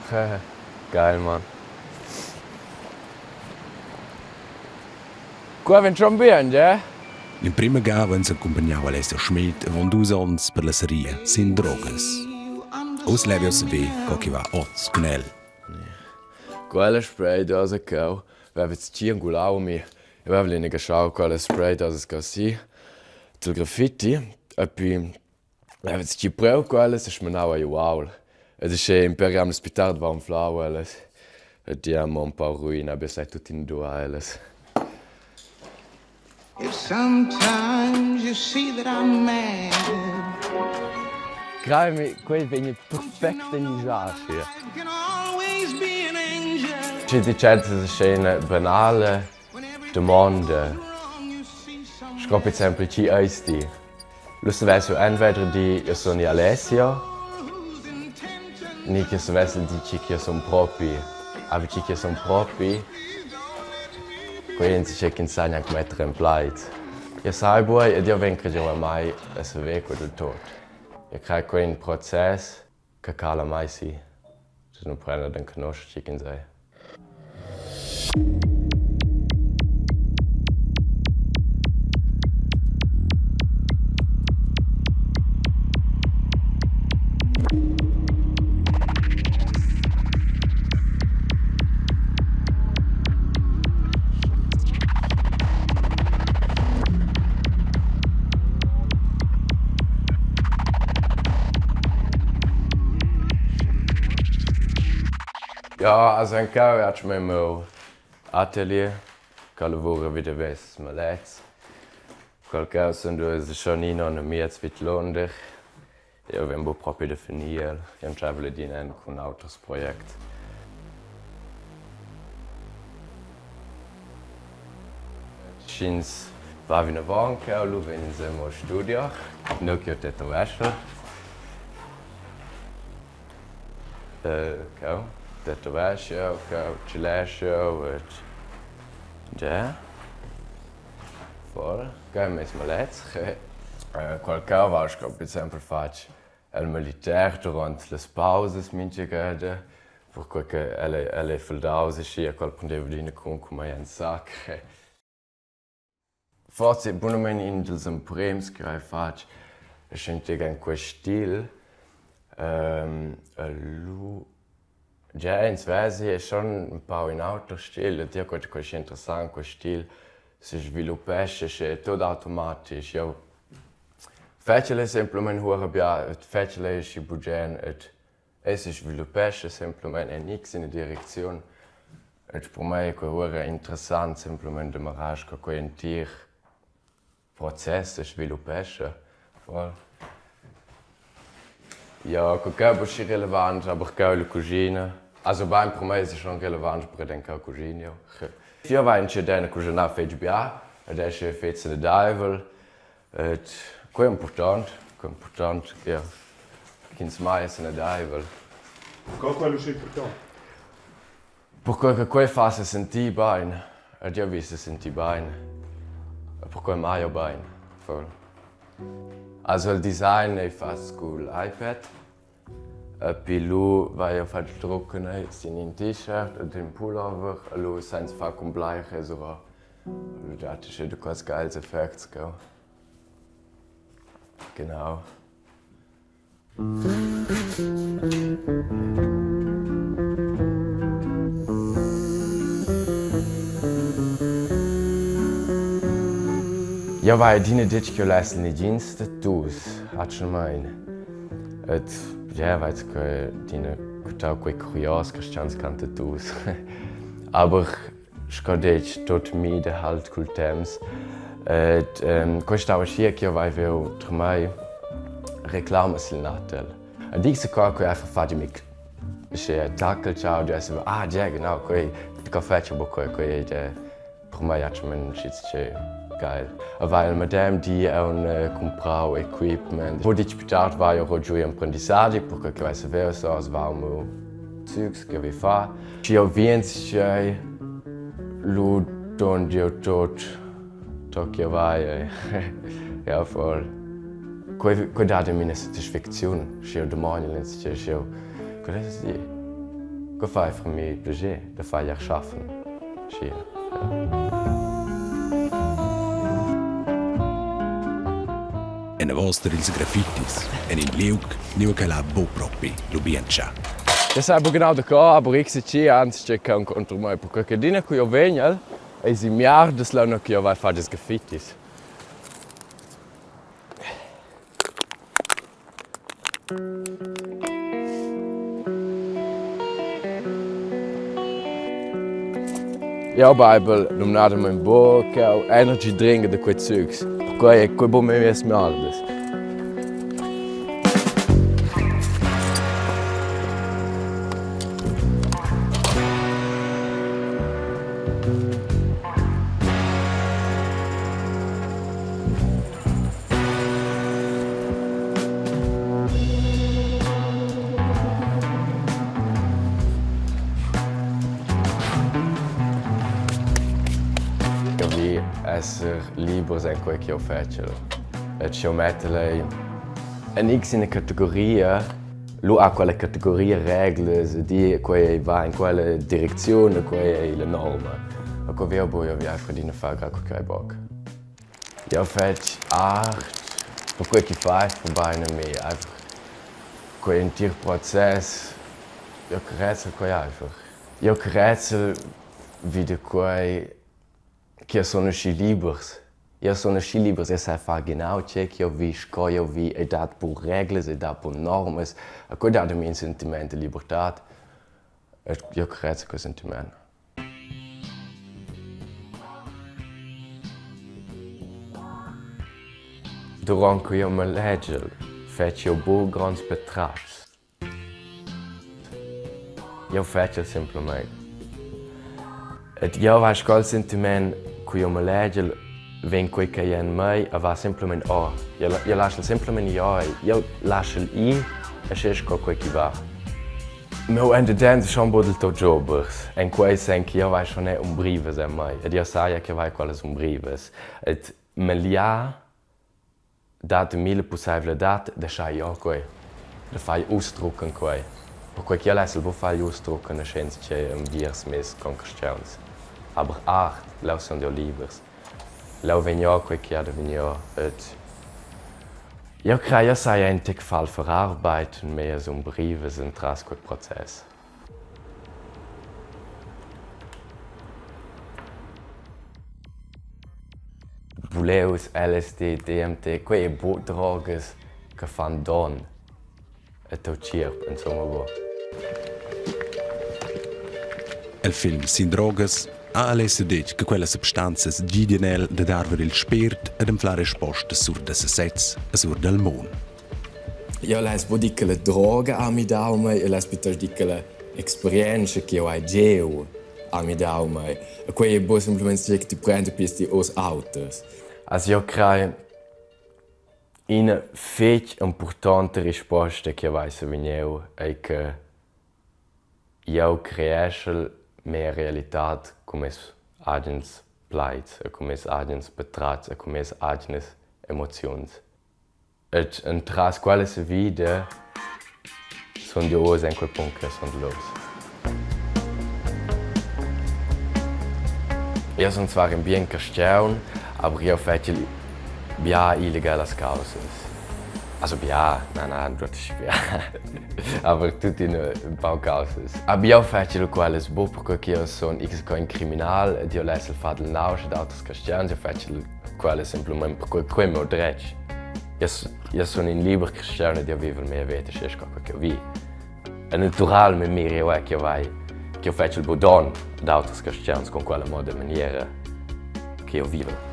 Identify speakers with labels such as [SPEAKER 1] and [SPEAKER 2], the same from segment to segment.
[SPEAKER 1] Geil, Mann. Qua wenn schon bien, ja?
[SPEAKER 2] In prima gava ens accompagnava Alessio Schmed vendusons per la serie sin drogas. Os levios ve che va oz gnel.
[SPEAKER 1] Quella spray dose cau, aveva c'ien gulau mi. Aveva lì geschaut quella spray dose così. Del Graffiti e poi aveva ci preu quella se schmenau a wow. Ed è imperiam l'ospitare va un flau alles. E diamo un po' ruina, abbia sai tutti in due alles.
[SPEAKER 3] If sometimes you see that I'm mad.
[SPEAKER 1] Gravi, quei vegni perfette in giascia.
[SPEAKER 3] Can always be an angel.
[SPEAKER 1] Ci dicete se una banale domanda. Scopri sempre chi esti. Lo stesso entweder di io sono Alessio, ni che stesso di chi che sono propri, aber chi che sono propri. Quindi c'è chi insegna a mettere in place. Io sai poi ed io vengo già mai a sapere del tutto. Io creo che è un processo che cala mai si. Se non prende den conosci chi sei. Ja, also ein Kau hat mir im Atelier, kann lavora wieder was mal letzt. Qualche sind du schon in einer mehr mit London. Ja, wenn wir proprio definieren, ich habe die nennen ein Autosprojekt. Schins war wie eine Wanke, lu wenn in seinem Studio, noch hier Tätowage. Kau. Tatuagem, cilejam, já. Fora. Cá mesmo let's. Qualquer was que por exemplo faz el militar durante as pausas minha gada, porque ela é feldausa e qual podia vir com um saco. Forse bonamente in dos emprems que eu faço, a gente tem um estilo, ja, in Sverige è schon un po' in altro stile, io quello che è interessante, questo stile si sviluppa, è tutto automatico. Facile semplicemente ora facile è budget, e si sviluppa semplicemente in X in direzione. E per me è interessante semplicemente imparare che quel processo si sviluppa. Ja, quello è relevante, aber auch die Cousine. Also beim Premier ist es schon relevant, aber ich denke auch Cousine. Io vai in Cedena cucinare fece bene, adesso è fatto il Deivel. Quello è importante, ja. Quindi mai è il Deivel.
[SPEAKER 4] Quello è importante?
[SPEAKER 1] Perché quello fa se sentire bene, e io ho visto sentire bene. Perché mai ho bene. Also il design è fatto con l'iPad. E poi lui vai a fare il trucco in un t-shirt e un pullover. E lui senza fare con bleiche so. Das ist ja ganz geiles Effekt. Genau. Ja, weil die nicht gelassen die Dienste tust, hat schon mein. Ja, weil die total kurios Christians kannte tust. Aber ich kann dich dort mit halt kultems. Questo è uscito che io avevo tra me reclame sul Natale. E dice che einfach fatti mi c'è tackel ciao adesso ja genau quei caffè c'è poco quei per me è un schizze geil. Weil mit dem die un comprau equipment. Wo ich später war ja oggi apprendizzaggio perché questa vera so war mo Zeugs che vi fa. Ci ho vinto lu don dio tot Tokio vai ja voll. Quei date mi satisfazione, io domani l'inizio io. Cosa si? che fa per me piacere, da fare schaffen. Schön.
[SPEAKER 2] En vostra ils graffitis, en in liug, niu che la bo propi, lubiencha.
[SPEAKER 1] Das ist aber genau der Fall, aber ich sehe antes que kann contra me, porque que dina que eu venho, é imiar das lana que eu vai fazer os grafitis. Ja, Bible, não nada mais boa, que é energy drink de quei zugs, porque é que bom me mesmo ardes. Essere libero è quello che io faccio. E ci metto un X in una categoria, lui ha quella categoria regole, di cui va in quella direzione, quella è la norma. E come io voglio verdienen fare quello che voglio. Io faccio arte, per quello che fai, per bene me. Einfach quel processo, io crezzo quello einfach. Io crezzo wie quei que sono sci libers. Io sono sci libers e sai fare genau ciò che io vi scoglio vi e dat per regole e dat per norme. E quello dà mi un sentimento di libertà. E io credo quel sentimento. Durante io mi leggo, faccio un grandi portrait. Io faccio semplicemente. E io ho quel sentimento que eu me leggo, vem quel che è in me e va semplicemente a. Io lascio semplicemente a, io lascio i e scelgo quel che va. Meu endedente è un po' del tuo jobbers, in quei sen che io vai non è un brives in me, ed io sai che vai quelle un brives. Et me li ha dato mille possibilità di fare io quei, di fare ausdrucken quei. Perché io lascio il fare ausdrucken, scienza che un virs mes con Kreationen. Aber art, lau sono io libers. Lau vengo quel che ha da venire. Io credo che sia un tic fall verarbeiten, mehr so ein Briefes in tras quel Prozess. Buleus, LSD, DMT, quei drogas che fanno don e tu cirp, insomma.
[SPEAKER 2] Il film Sin drogas ha Alessio detto che quelle substanze gidiano da darvi il spirito ed un fare risposte sur de sets e sur del mondo.
[SPEAKER 1] Io lesbo di che le droghe a mi daume e lesbo di che le esperienze che io ho a mi daume. E quei è semplicemente che ti prendi pisti os autos. Also io credo una fece importante risposta che io se venio è che io creesce mehr Realität come agens pleits, come agens betrats, come agens emotions. Et en tras quale se vide son dios en quel punto che son los. Io son zwar in bien Kreationen, aber io faccio bia illegales causas. Also ja, nein, das ist ja. Aber tutti in Baucausas. Aber io faccio quelles bo perché io sono un criminale ed io lascio il fare il nauce da altri Kreationen, io faccio quelle semplicemente perché quello è il mio diritto. Io sono in libero Kreationen ed io vivo la mia vita, scelgo quello che io vivo. È naturale per me che io faccio il bodon da altri Kreationen con quella moda maniera che io vivo.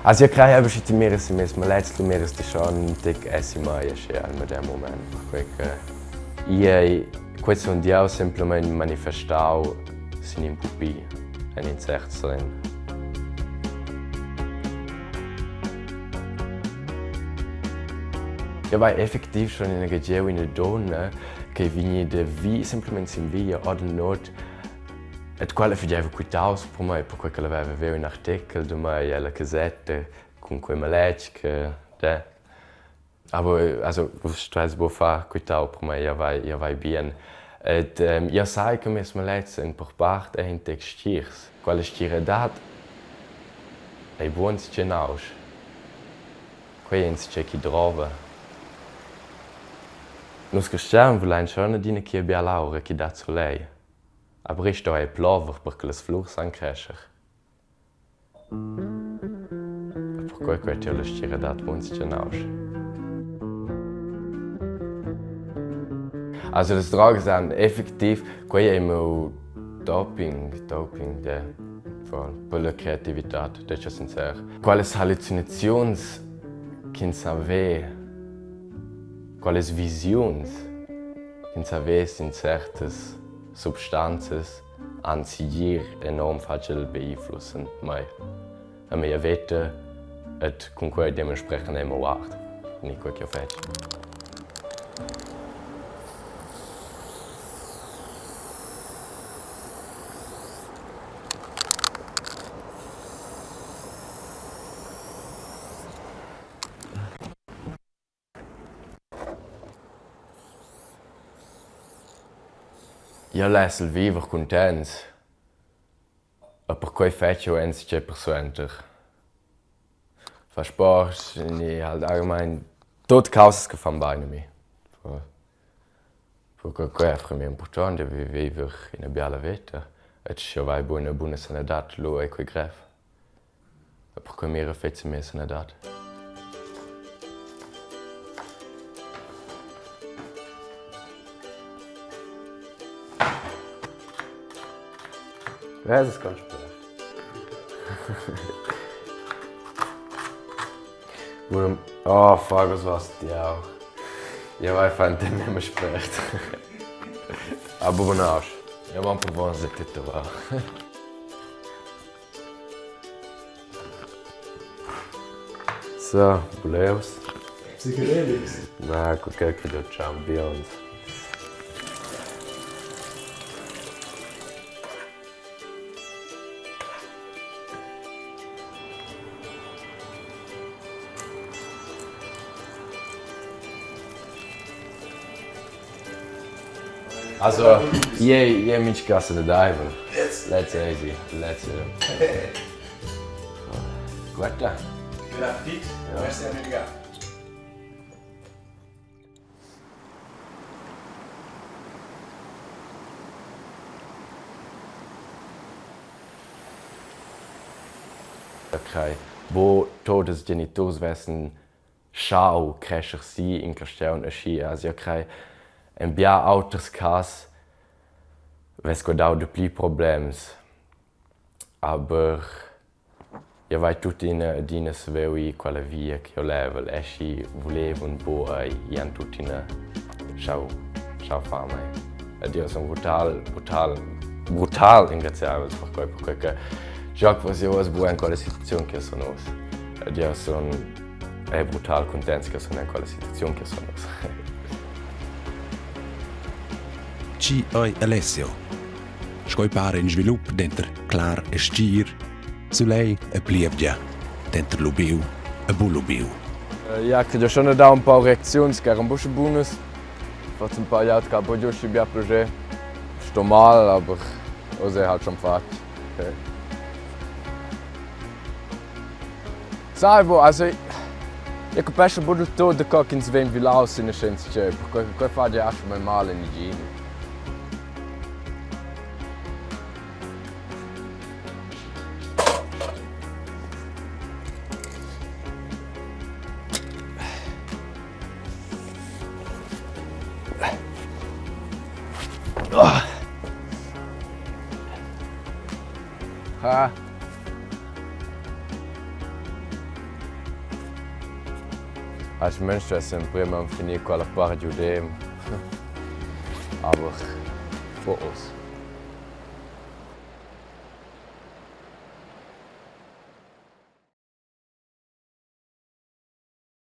[SPEAKER 1] Also io credo che mi merito mesmo, letztlich mi merito schon tic essi mai in dem Moment. Perché questo sono io semplicemente manifestato sin in pupi, in incerto sen. Io vai effettiv schon in una donna che viene da vi semplicemente in via o del not. E quella faceva quitaus per me, perché aveva un articolo di me alla casetta con quei maletg che de. Aber also du weißt wo fa quitau per me ja vai bien. Et ja sai che mes maletgs in per part in textiers. Quale stire dat ei buons genaus. Quei ins checky drova. Nus cristian volein schon dine che bia laura che dat su lei. Aber ich da ei plover perché les flurs an crescher. Per quei quetio le stire dat buons genaus. Also das Tragen sind effektiv, quei è meu doping per la creatività, das ist sincero. Quales hallucinations kin save, quales visions kin save in certas substances an sigir enorm facil beeinflussen mai. A mia veta et con quei dementsprechend immer wacht. Nicht quei che fetch. Io lessel viver contents. E per quei fetio ens c'è persuenter. Fa sport, ni halt allgemein tot causes che fan bene mi. Per quei è per me importante viver in una bella vita. Et ci vai buona sanadat lo e quei gref. E per quei mira fezze me sanadat.
[SPEAKER 5] Ja, das ist ganz spannend.
[SPEAKER 1] Oh, fuck, was war's dir auch? Ja, vai fante mesmo esperto. Aber bom nós. Ja, vamos para bons de titular. So, Bleus.
[SPEAKER 4] Psychedelics.
[SPEAKER 1] Na, qualquer que do Champions. Also, je mich gasse de diver. Let's easy. Let's Guarda.
[SPEAKER 4] Graffiti. Merci a me.
[SPEAKER 1] Okay. Wo todos genitors vessen schau crescher si in Kreationen schi, also okay. En bia auters cas ves godau de pli problems. Aber ja vai tut in dina svei quella via che io level esci volevo un po' ian tut in schau fama. Ed io sono brutal ringraziabile per quel che Jacques was io was buon quella situazione che sono. Ed io sono brutal contento che sono in quella situazione che sono.
[SPEAKER 2] Ci oi Alessio. Scoi pare in svilup denter clar e stir, su lei e plievgia, denter lubiu e bulubiu.
[SPEAKER 1] Ja, che già sono da un po' reazioni che erano un po' buone. Faccio un po' di altri che poi già si bia progetto. Sto male, aber così halt schon fatto. Okay. Salvo, also io capisco un po' tutto da che in svem vilaus in scienza c'è, perché qua fa già anche male in igiene. Als Mensch ist es prima finir quella parte di dem, aber vor uns.